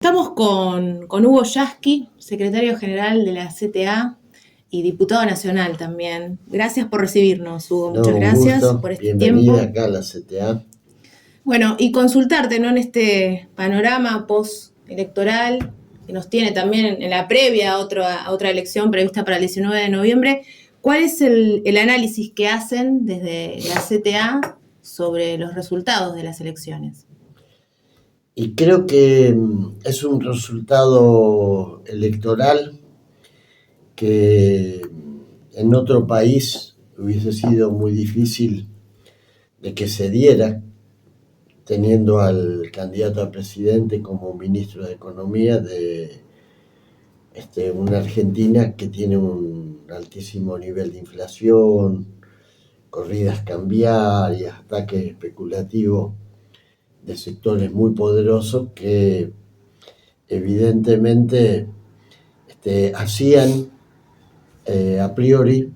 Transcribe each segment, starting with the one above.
Estamos con Hugo Yasky, secretario general de la CTA y diputado nacional también. Gracias por recibirnos, Hugo. Muchas gracias gusto. por este Bienvenida tiempo. acá a la CTA. Bueno, y consultarte, ¿no?, en este panorama post-electoral que nos tiene también en la previa a otra elección prevista para el 19 de noviembre. ¿Cuál es el análisis que hacen desde la CTA sobre los resultados de las elecciones? Y creo que es un resultado electoral que en otro país hubiese sido muy difícil de que se diera, teniendo al candidato a presidente como ministro de Economía de una Argentina que tiene un altísimo nivel de inflación, corridas cambiarias, ataques especulativos de sectores muy poderosos que evidentemente hacían a priori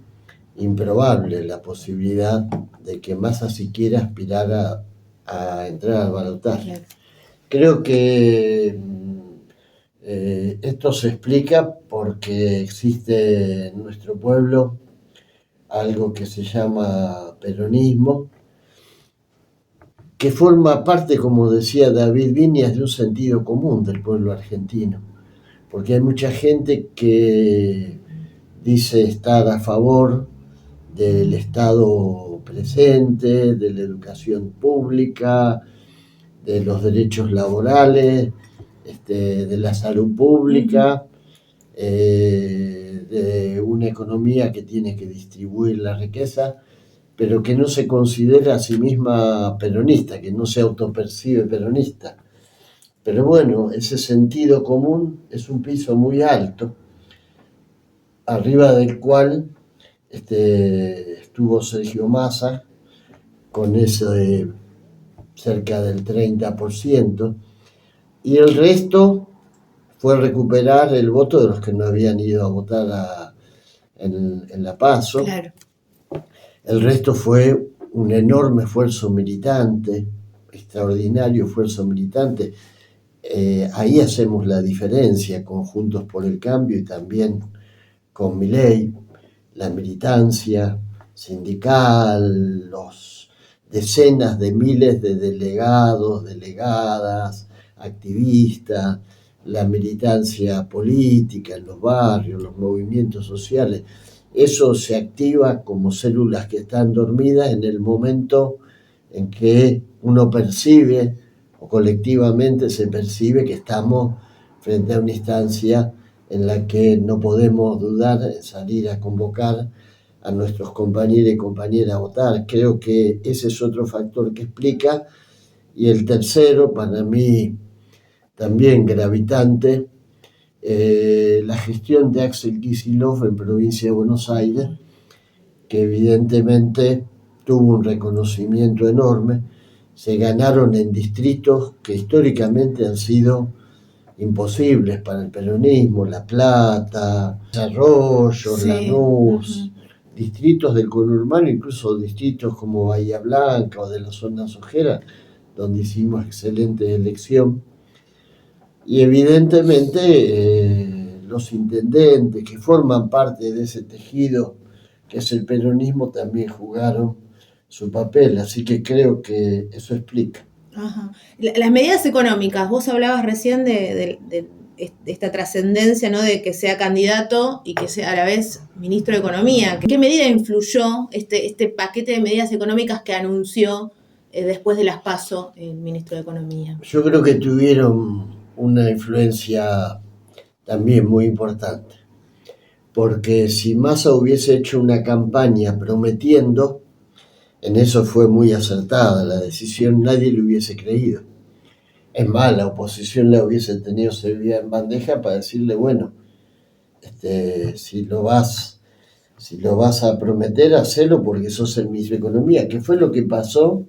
improbable la posibilidad de que Massa siquiera aspirara a entrar al balotaje. Creo que esto se explica porque existe en nuestro pueblo algo que se llama peronismo, que forma parte, como decía David Viñas, de un sentido común del pueblo argentino, porque hay mucha gente que dice estar a favor del Estado presente, de la educación pública, de los derechos laborales, de la salud pública, de una economía que tiene que distribuir la riqueza, pero que no se considera a sí misma peronista, que no se autopercibe peronista. Pero bueno, ese sentido común es un piso muy alto, arriba del cual estuvo Sergio Massa con eso de cerca del 30%, y el resto fue recuperar el voto de los que no habían ido a votar en la PASO. Claro. El resto fue un enorme esfuerzo militante, extraordinario esfuerzo militante. Ahí hacemos la diferencia con Juntos por el Cambio y también con Milei, la militancia sindical, los decenas de miles de delegados, delegadas, activistas, la militancia política en los barrios, los movimientos sociales. Eso se activa como células que están dormidas en el momento en que uno percibe, o colectivamente se percibe, que estamos frente a una instancia en la que no podemos dudar en salir a convocar a nuestros compañeros y compañeras a votar. Creo que ese es otro factor que explica. Y el tercero, para mí también gravitante, la gestión de Axel Kicillof en provincia de Buenos Aires, que evidentemente tuvo un reconocimiento enorme. Se ganaron en distritos que históricamente han sido imposibles para el peronismo: La Plata, Arroyo, sí, Lanús, distritos del conurbano, incluso distritos como Bahía Blanca o de la zona sojera, donde hicimos excelente elección. Y evidentemente los intendentes que forman parte de ese tejido que es el peronismo también jugaron su papel, así que creo que eso explica. Ajá. Las medidas económicas, vos hablabas recién de esta trascendencia, ¿no?, de que sea candidato y que sea a la vez ministro de Economía. ¿Qué medida influyó este paquete de medidas económicas que anunció después de las PASO el ministro de Economía? Yo creo que tuvieron una influencia también muy importante, porque si Massa hubiese hecho una campaña prometiendo, en eso fue muy acertada la decisión, nadie le hubiese creído. Es más, la oposición la hubiese tenido servida en bandeja para decirle, bueno, si lo vas a prometer, hacelo porque sos el ministro de Economía, que fue lo que pasó.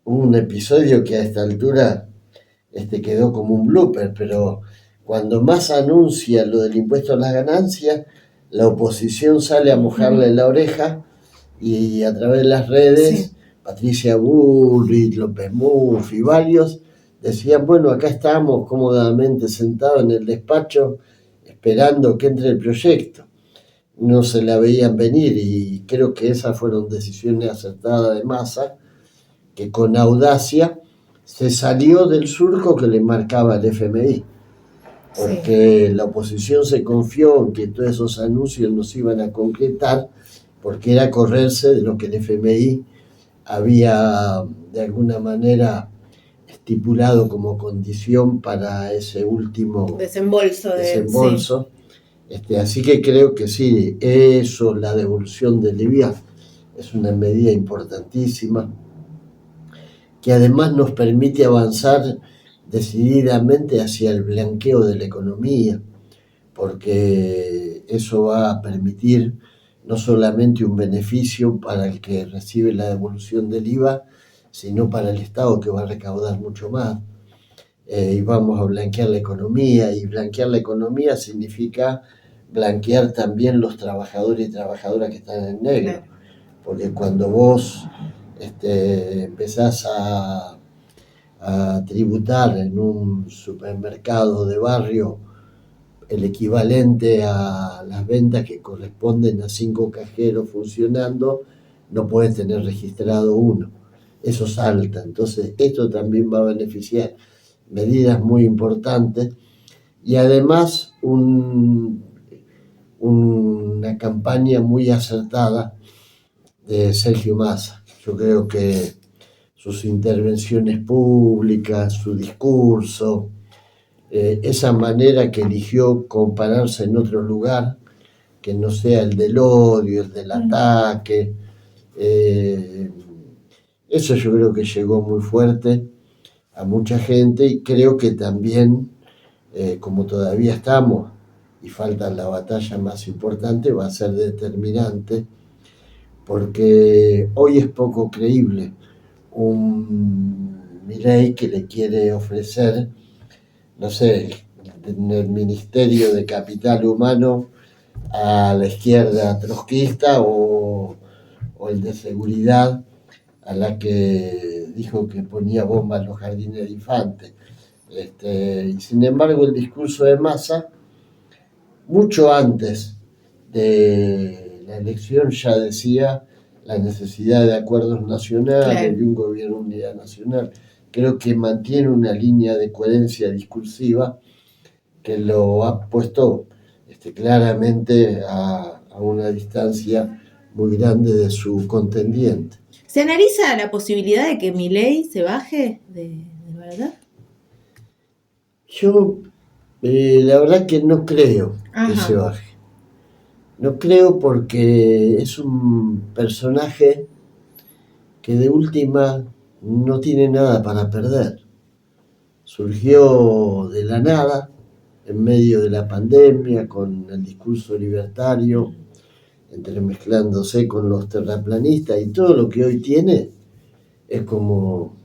Hubo un episodio que a esta altura quedó como un blooper, pero cuando Massa anuncia lo del impuesto a las ganancias, la oposición sale a mojarle la oreja, y a través de las redes, sí, Patricia Bullrich, López Murphy y varios decían, bueno, acá estamos cómodamente sentados en el despacho esperando que entre el proyecto. No se la veían venir y creo que esas fueron decisiones acertadas de Massa, que con audacia se salió del surco que le marcaba el FMI, porque la oposición se confió en que todos esos anuncios no se iban a concretar, porque era correrse de lo que el FMI había de alguna manera estipulado como condición para ese último desembolso. Así que creo que sí, eso, la devolución del IVA, es una medida importantísima, que además nos permite avanzar decididamente hacia el blanqueo de la economía, porque eso va a permitir no solamente un beneficio para el que recibe la devolución del IVA, sino para el Estado, que va a recaudar mucho más. Y vamos a blanquear la economía, y blanquear la economía significa blanquear también los trabajadores y trabajadoras que están en negro, porque cuando vos empezás a tributar en un supermercado de barrio el equivalente a las ventas que corresponden a 5 cajeros funcionando, no puedes tener registrado uno. Eso salta. Entonces, esto también va a beneficiar medidas muy importantes y además una campaña muy acertada de Sergio Massa. Yo creo que sus intervenciones públicas, su discurso, esa manera que eligió compararse en otro lugar, que no sea el del odio, el del ataque, eso yo creo que llegó muy fuerte a mucha gente y creo que también, como todavía estamos y falta la batalla más importante, va a ser determinante, porque hoy es poco creíble un Milei que le quiere ofrecer, no sé, en el Ministerio de Capital Humano a la izquierda trotskista o el de seguridad a la que dijo que ponía bombas en los jardines de infantes. Y sin embargo el discurso de Massa, mucho antes de la elección, ya decía la necesidad de acuerdos nacionales, de un gobierno de unidad nacional. Creo que mantiene una línea de coherencia discursiva que lo ha puesto claramente a una distancia muy grande de su contendiente. ¿Se analiza la posibilidad de que Milei se baje de verdad? Yo la verdad que no creo que se baje. No creo porque es un personaje que de última no tiene nada para perder. Surgió de la nada, en medio de la pandemia, con el discurso libertario, entremezclándose con los terraplanistas, y todo lo que hoy tiene es como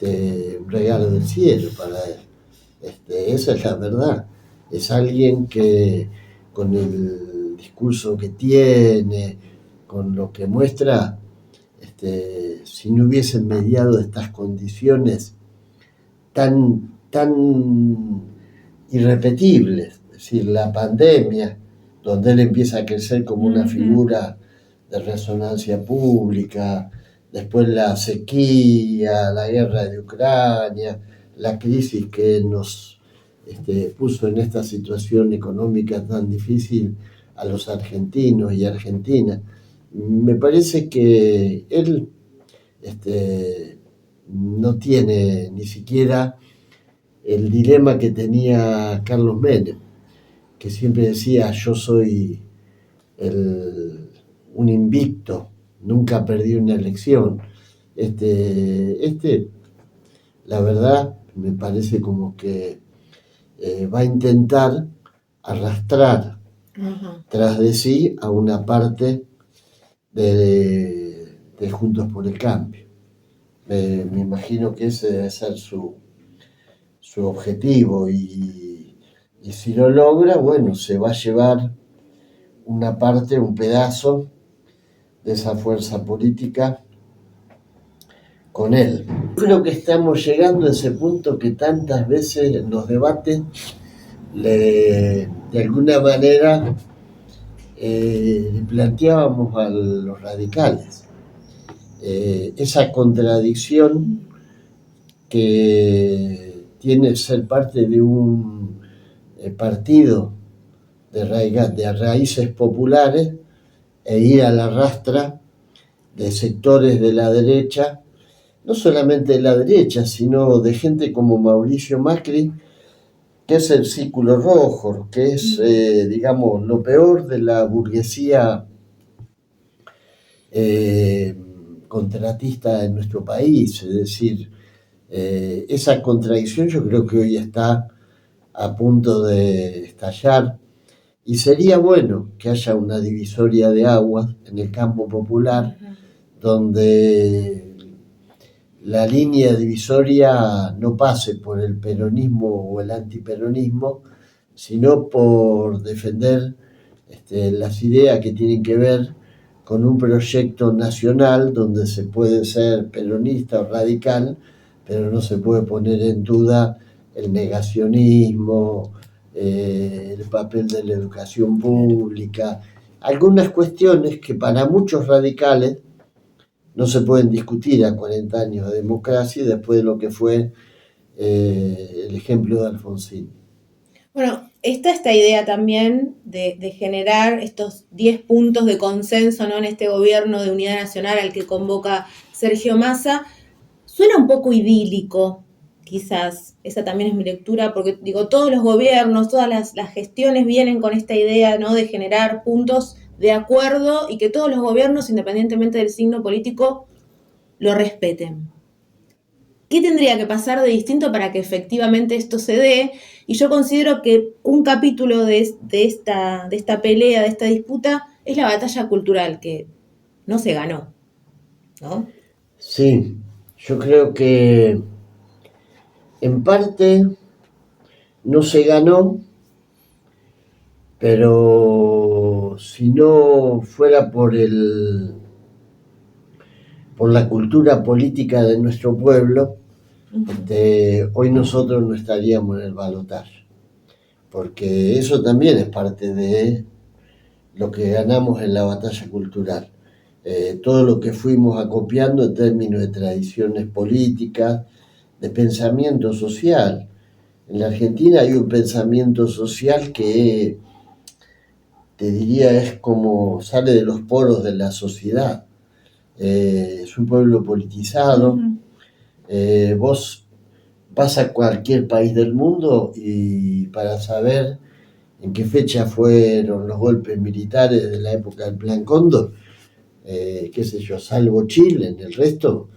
un regalo del cielo para él. Esa es la verdad. Es alguien que con el discurso que tiene, con lo que muestra, si no hubiesen mediado estas condiciones tan irrepetibles, es decir, la pandemia, donde él empieza a crecer como una figura de resonancia pública, después la sequía, la guerra de Ucrania, la crisis que nos puso en esta situación económica tan difícil a los argentinos y argentinas. Me parece que él no tiene ni siquiera el dilema que tenía Carlos Menem, que siempre decía: yo soy un invicto, nunca perdí una elección. La verdad, me parece como que va a intentar arrastrar tras de sí a una parte de Juntos por el Cambio. Me imagino que ese debe ser su objetivo, y si lo logra, bueno, se va a llevar una parte, un pedazo de esa fuerza política con él. Creo que estamos llegando a ese punto que tantas veces en los debates, de alguna manera, le planteábamos a los radicales. Esa contradicción que tiene ser parte de un partido de raíces populares e ir a la rastra de sectores de la derecha, no solamente de la derecha, sino de gente como Mauricio Macri, que es el círculo rojo, que es, digamos, lo peor de la burguesía contratista en nuestro país. Es decir, esa contradicción yo creo que hoy está a punto de estallar y sería bueno que haya una divisoria de aguas en el campo popular donde la línea divisoria no pase por el peronismo o el antiperonismo, sino por defender las ideas que tienen que ver con un proyecto nacional donde se puede ser peronista o radical, pero no se puede poner en duda el negacionismo, el papel de la educación pública, algunas cuestiones que para muchos radicales no se pueden discutir a 40 años de democracia y después de lo que fue el ejemplo de Alfonsín. Bueno, está esta idea también de generar estos 10 puntos de consenso, ¿no?, en este gobierno de unidad nacional al que convoca Sergio Massa. Suena un poco idílico, quizás, esa también es mi lectura, porque digo, todos los gobiernos, todas las gestiones vienen con esta idea, ¿no?, de generar puntos de acuerdo y que todos los gobiernos, independientemente del signo político, lo respeten. ¿Qué tendría que pasar de distinto para que efectivamente esto se dé? Y yo considero que un capítulo de esta pelea, de esta disputa, es la batalla cultural, que no se ganó, ¿no? Sí, yo creo que en parte no se ganó, pero si no fuera por la cultura política de nuestro pueblo, hoy nosotros no estaríamos en el balotaje, porque eso también es parte de lo que ganamos en la batalla cultural. Todo lo que fuimos acopiando en términos de tradiciones políticas, de pensamiento social. En la Argentina hay un pensamiento social que, te diría, es como sale de los poros de la sociedad. Es un pueblo politizado. Vos vas a cualquier país del mundo y para saber en qué fecha fueron los golpes militares de la época del Plan Cóndor, qué sé yo, salvo Chile, en el resto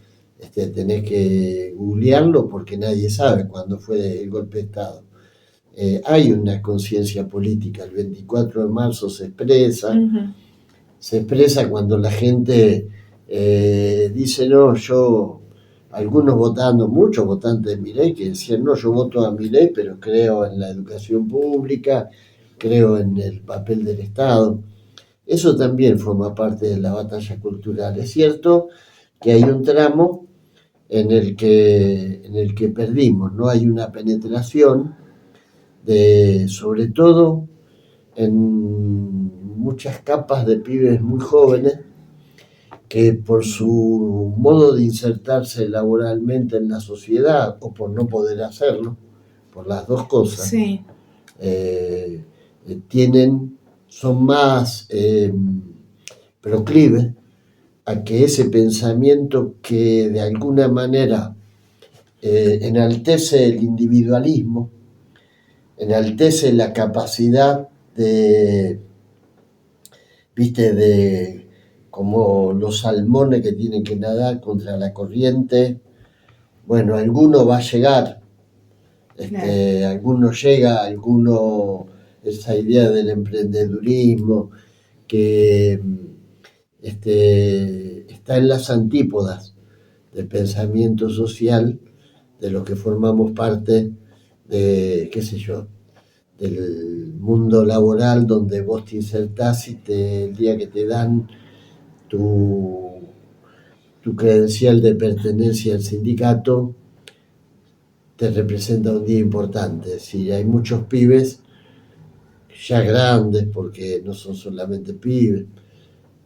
tenés que googlearlo porque nadie sabe cuándo fue el golpe de Estado. Hay una conciencia política, el 24 de marzo se expresa cuando la gente dice, no, algunos votando, muchos votantes de Milei que decían, no, yo voto a Milei, pero creo en la educación pública, creo en el papel del Estado. Eso también forma parte de la batalla cultural. Es cierto que hay un tramo en el que perdimos, no hay una penetración sobre todo en muchas capas de pibes muy jóvenes que por su modo de insertarse laboralmente en la sociedad o por no poder hacerlo, por las dos cosas, sí, son más proclives a que ese pensamiento que de alguna manera enaltece el individualismo, enaltece la capacidad de como los salmones que tienen que nadar contra la corriente. Bueno, alguno va a llegar, alguno llega, esa idea del emprendedurismo que está en las antípodas del pensamiento social de los que formamos parte de, qué sé yo, del mundo laboral donde vos te insertás y el día que te dan tu tu credencial de pertenencia al sindicato te representa un día importante. Es decir, hay muchos pibes ya grandes, porque no son solamente pibes,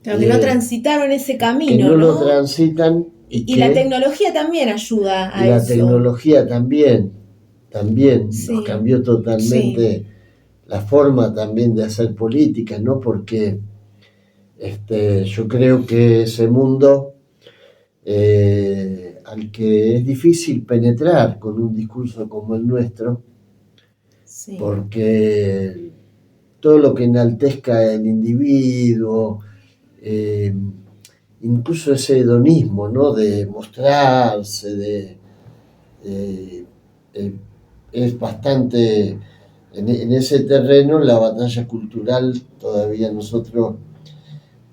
Claro, que no transitaron ese que camino, no lo ¿no? transitan Y la tecnología también ayuda a la eso. tecnología también nos Sí, cambió totalmente la forma también de hacer política, ¿no? Porque yo creo que ese mundo al que es difícil penetrar con un discurso como el nuestro, sí. porque todo lo que enaltezca el individuo, incluso ese hedonismo, ¿no? De mostrarse, eh, es bastante, en ese terreno, la batalla cultural, todavía nosotros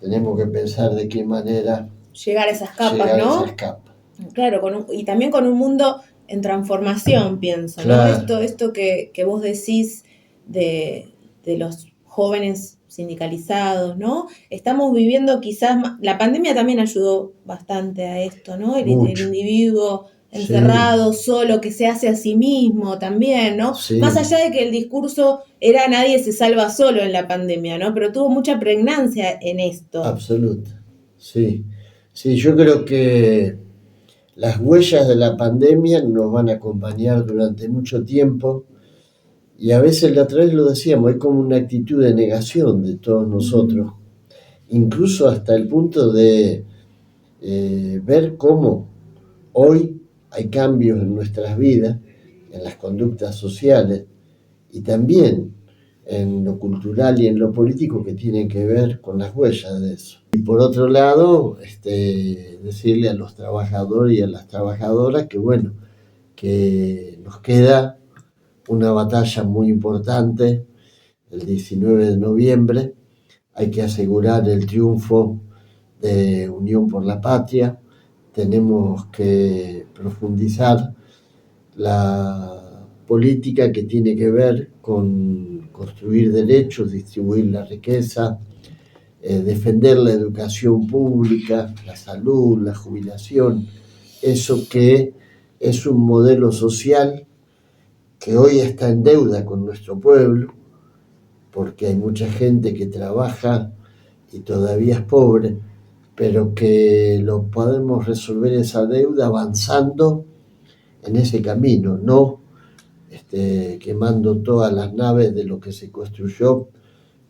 tenemos que pensar de qué manera Llegar a esas capas, llegar a ¿no? esas capas. Claro, y también con un mundo en transformación, pienso, Claro. ¿no? Esto que vos decís de los jóvenes sindicalizados, ¿no? Estamos viviendo quizás, la pandemia también ayudó bastante a esto, ¿no? El Mucho. individuo encerrado, solo, que se hace a sí mismo también, ¿no? Sí. Más allá de que el discurso era nadie se salva solo en la pandemia, ¿no? Pero tuvo mucha pregnancia en esto. Absoluta, sí. Sí, yo creo que las huellas de la pandemia nos van a acompañar durante mucho tiempo y a veces la otra vez lo decíamos, hay como una actitud de negación de todos nosotros, incluso hasta el punto de ver cómo hoy hay cambios en nuestras vidas, en las conductas sociales y también en lo cultural y en lo político que tienen que ver con las huellas de eso. Y por otro lado, decirle a los trabajadores y a las trabajadoras que bueno, que nos queda una batalla muy importante el 19 de noviembre. Hay que asegurar el triunfo de Unión por la Patria. Tenemos que profundizar la política que tiene que ver con construir derechos, distribuir la riqueza, defender la educación pública, la salud, la jubilación, eso que es un modelo social que hoy está en deuda con nuestro pueblo, porque hay mucha gente que trabaja y todavía es pobre, pero que lo podemos resolver esa deuda avanzando en ese camino, no quemando todas las naves de lo que se construyó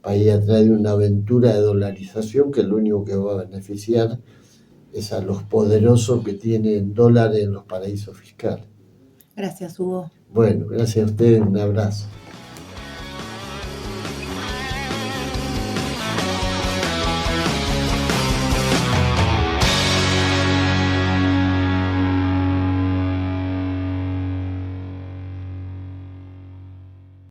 para ir atrás de una aventura de dolarización que lo único que va a beneficiar es a los poderosos que tienen dólares en los paraísos fiscales. Gracias, Hugo. Bueno, gracias a ustedes, un abrazo.